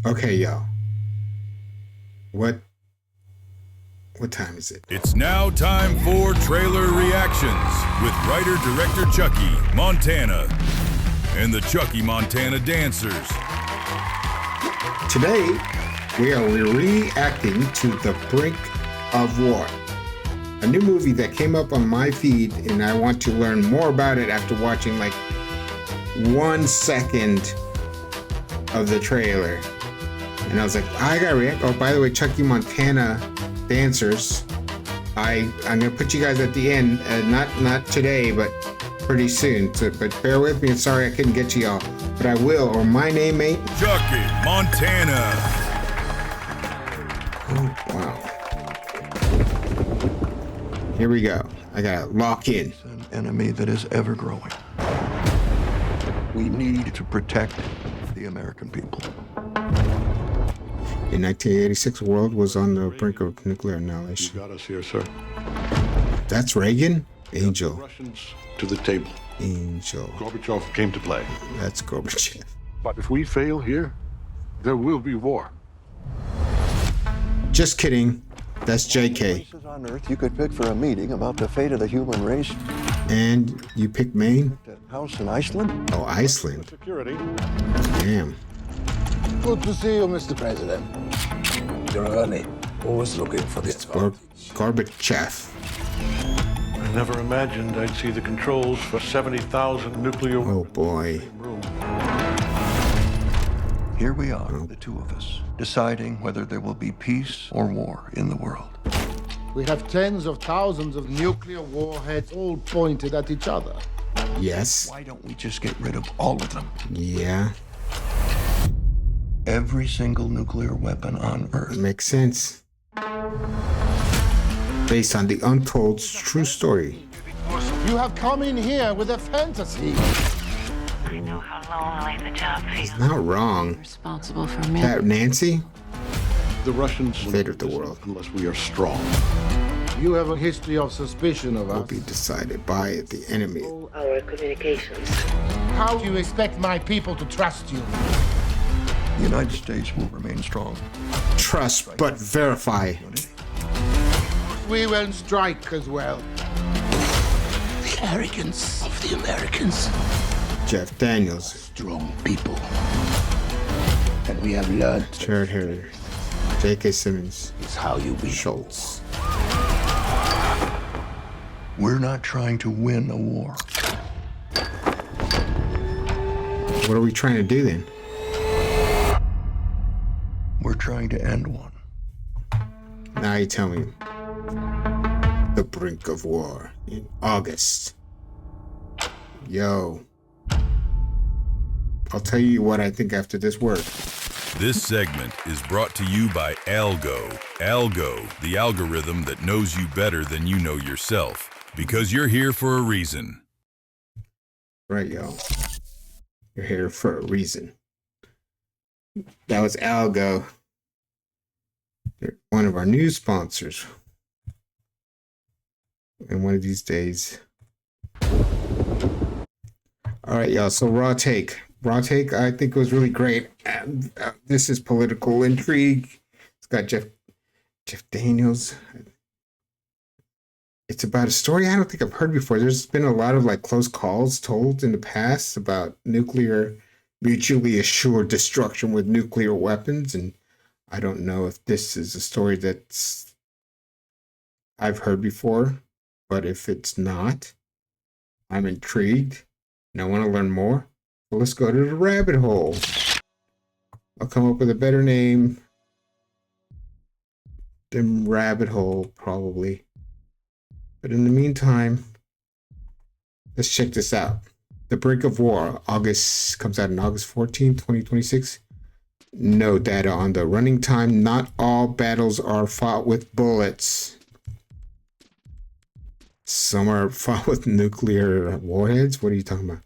Okay, y'all. What time is it? It's now time for trailer reactions with writer-director Chucky Montana and the Chucky Montana Dancers. Today, we are reacting to The Brink of War, a new movie that came up on my feed, and I want to learn more about it after watching like 1 second of the trailer. And I was like, I gotta react. Oh, by the way, Chucky Montana Dancers. I'm gonna put you guys at the end. Not today, but pretty soon. So, but bear with me. And sorry I couldn't get to y'all, but I will. Or my name ain't Chucky Montana. Oh wow. Here we go. I gotta lock in. It's an enemy that is ever growing. We need to protect the American people. In 1986, the world was on the brink of nuclear You annihilation. got us here, sir. That's Reagan? The Angel. Russians to the table. Angel. Gorbachev came to play. That's Gorbachev. But if we fail here, there will be war. Just kidding. That's JK. Places on Earth you could pick for a meeting about the fate of the human race. And you pick Maine? That house in Iceland. Oh, Iceland. Security. Damn. Good to see you, Mr. President. You're early. Always looking for the Gorbachev. I never imagined I'd see the controls for 70,000 nuclear Oh boy. room. Here we are, the two of us, deciding whether there will be peace or war in the world. We have tens of thousands of nuclear warheads all pointed at each other. Yes. Why don't we just get rid of all of them? Yeah. Every single nuclear weapon on Earth. Makes sense. Based on the untold true story. You have come in here with a fantasy. I know how lonely the job feels. Not wrong. Responsible for me. That Nancy? The Russians Fate of the world. unless we are strong. You have a history of suspicion of Will us. be decided by the enemy. All our communications. How do you expect my people to trust you? The United States will remain strong. Trust but verify. We will strike as well. The arrogance of the Americans. Jeff Daniels. Strong people. And we have learned Jared Harrier. J.K. Simmons. is how you win. Schultz. We're not trying to win a war. What are we trying to do then? We're trying to end one. Now you tell me. The Brink of War in August. Yo. I'll tell you what I think after this word. This segment is brought to you by Algo. Algo, the algorithm that knows you better than you know yourself. Because you're here for a reason. Right, yo. You're here for a reason. That was Algo. They're one of our new sponsors. And one of these days. All right, y'all. So Raw Take. Raw Take, I think, was really great. This is political intrigue. It's got Jeff Daniels. It's about a story I don't think I've heard before. There's been a lot of like close calls told in the past about nuclear, mutually assured destruction with nuclear weapons. And I don't know if this is a story that's I've heard before, but if it's not, I'm intrigued and I want to learn more. So let's go to the rabbit hole. I'll come up with a better name than rabbit hole, probably. But in the meantime, let's check this out. The Brink of War, comes out on August 14, 2026. No data on the running time. Not all battles are fought with bullets. Some are fought with nuclear warheads. What are you talking about?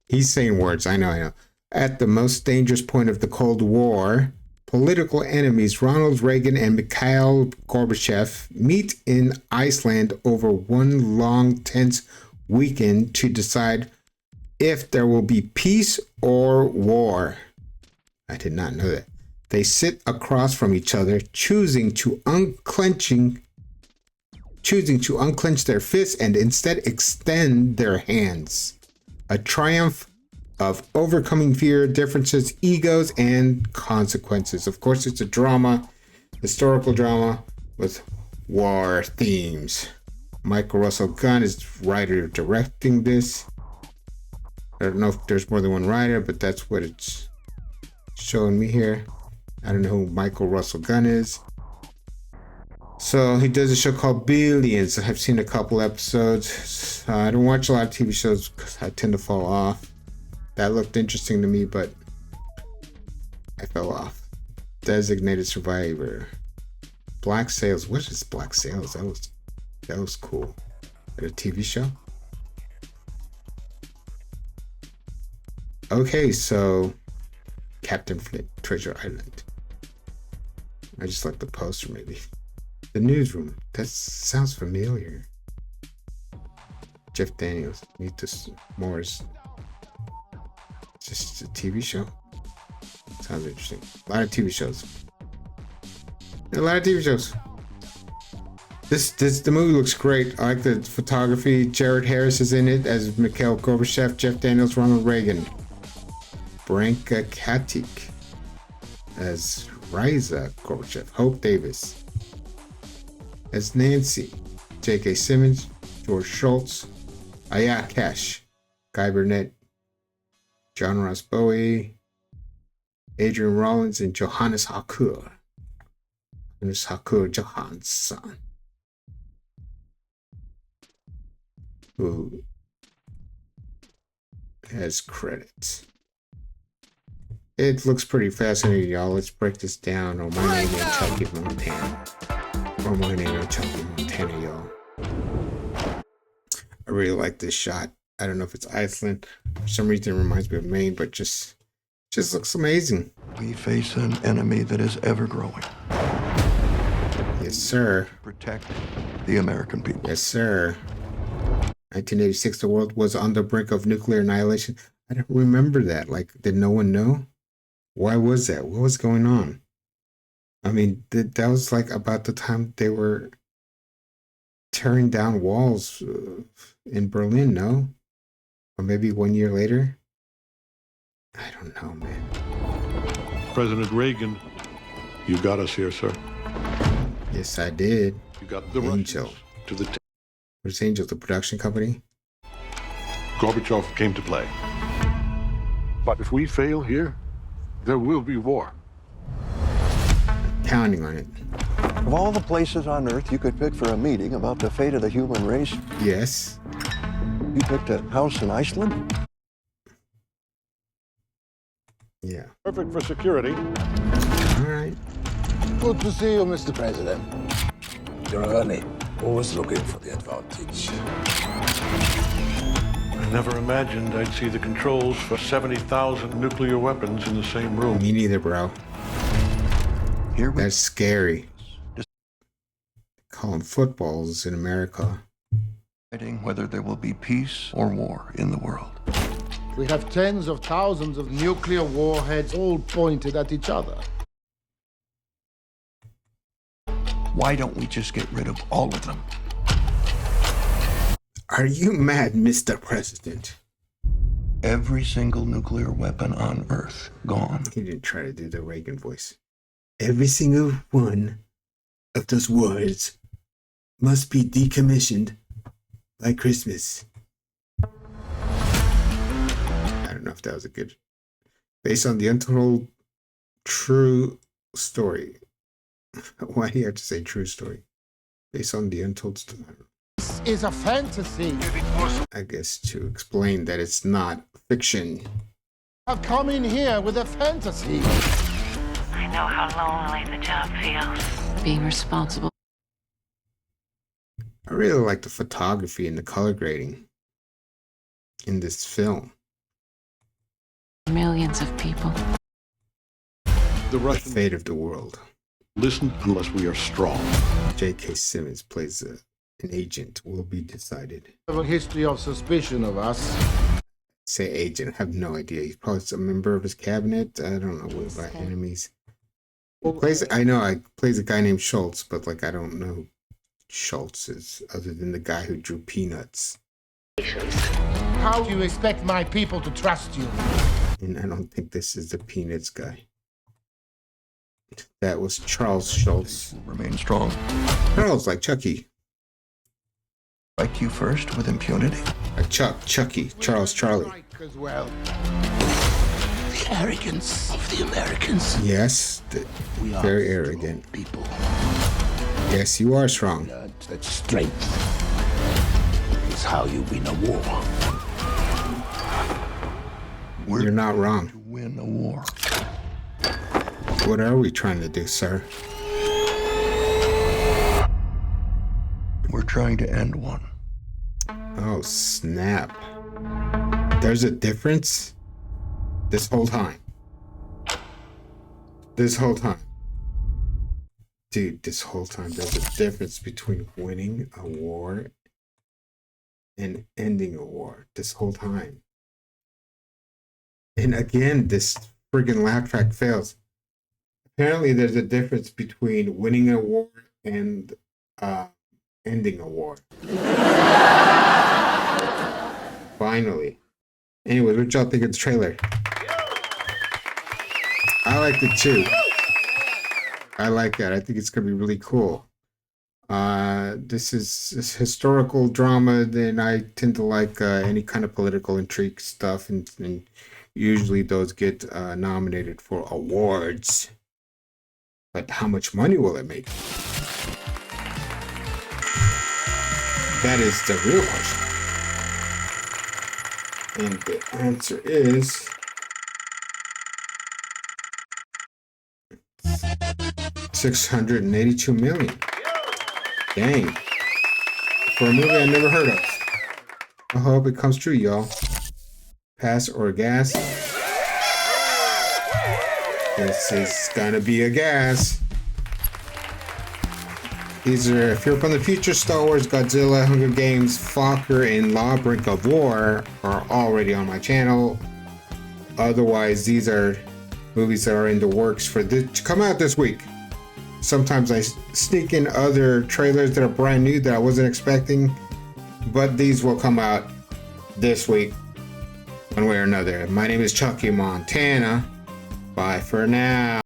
He's saying words. I know. At the most dangerous point of the Cold War, political enemies Ronald Reagan and Mikhail Gorbachev meet in Iceland over one long, tense weekend to decide if there will be peace or war. I did not know that. They sit across from each other, choosing to unclench their fists and instead extend their hands. A triumph of overcoming fear, differences, egos, and consequences. Of course, it's a drama, historical drama with war themes. Michael Russell Gunn is writer directing this. I don't know if there's more than one writer, but that's what it's showing me here. I don't know who Michael Russell Gunn is. So he does a show called Billions. I've seen a couple episodes. I don't watch a lot of TV shows because I tend to fall off. That looked interesting to me, but I fell off. Designated Survivor. Black Sails. What is Black Sails? That was cool. A TV show? Okay, so Captain Flint, Treasure Island. I just like the poster, maybe. The Newsroom. That sounds familiar. Jeff Daniels. Meet the Morris. Just a TV show. Sounds interesting. A lot of TV shows. The movie looks great. I like the photography. Jared Harris is in it as Mikhail Gorbachev. Jeff Daniels, Ronald Reagan. Branka Katik as Riza Gorbachev. Hope Davis as Nancy. J.K. Simmons, George Schultz, Aya Cash, Guy Burnett, John Ross Bowie, Adrian Rollins, and Johannes Hakur. Johannes Hakur Johansson, who has credits. It looks pretty fascinating, y'all. Let's break this down. Oh, my name is Chucky Montana. Oh, my name is Chucky Montana, y'all. I really like this shot. I don't know if it's Iceland. For some reason, it reminds me of Maine, but just looks amazing. We face an enemy that is ever growing. Yes, sir. Protect the American people. Yes, sir. 1986, the world was on the brink of nuclear annihilation. I don't remember that. Like, did no one know? Why was that? What was going on? I mean, that was like about the time they were tearing down walls in Berlin, no? Or maybe 1 year later? I don't know, man. President Reagan, you got us here, sir. Yes, I did. You got the Angel. Russians to the Where's Angel, the production company? Gorbachev came to play. But if we fail here, there will be war. Counting on it. Of all the places on Earth you could pick for a meeting about the fate of the human race, Yes. you picked a house in Iceland? Yeah. Perfect for security. All right. Good to see you, Mr. President. You're early. Always looking for the advantage. I never imagined I'd see the controls for 70,000 nuclear weapons in the same room. Me neither, bro. Here we That's scary. Call them footballs in America. deciding whether there will be peace or war in the world. We have tens of thousands of nuclear warheads all pointed at each other. Why don't we just get rid of all of them? Are you mad, Mr. President? Every single nuclear weapon on Earth gone. He didn't try to do the Reagan voice. Every single one of those words must be decommissioned by Christmas. I don't know if that was a good... Based on the untold true story. Why do you have to say true story? Based on the untold story. This is a fantasy. I guess to explain that it's not fiction. I've come in here with a fantasy. I know how lonely the job feels. Being responsible. I really like the photography and the color grading in this film. for millions of people. The The Russians fate of the world. listen unless we are strong. J.K. Simmons plays an agent. Will be decided. Have a history of suspicion of us. Say agent. I have no idea. He's probably a member of his cabinet. I don't know what about enemies. I know I plays a guy named Schultz, but like I don't know who Schultz is other than the guy who drew Peanuts. How do you expect my people to trust you? And I don't think this is the Peanuts guy. That was Charles Schultz. Remain strong. Charles, like Chucky. Strike you first with impunity. Chucky, Charles Charlie. As well. The arrogance of the Americans. Yes, We are very strong arrogant. people. Yes, you are strong. That strength is how you win a war. You're not To wrong. win a war. What are we trying to do, sir? We're trying to end one. Oh, snap. There's a difference this whole time. This whole time. Dude, this whole time there's a difference between winning a war and ending a war. This whole time. And again, this friggin' laugh track fails. Apparently, there's a difference between winning a war and ending a war. Finally. Anyways, what y'all think of the trailer? I liked it too. I like that. I think it's gonna be really cool. This is historical drama, and I tend to like any kind of political intrigue stuff, and usually those get nominated for awards. But how much money will it make? That is the real question. And the answer is $682 million. Dang. For a movie I never heard of. I hope it comes true, y'all. Pass or gas? This is gonna be a gas. These are, if you're from the future, Star Wars, Godzilla, Hunger Games, Fokker, and Law, Brink of War are already on my channel. Otherwise, these are movies that are in the works for this to come out this week. Sometimes I sneak in other trailers that are brand new that I wasn't expecting, but these will come out this week, one way or another. My name is Chucky Montana. Bye for now.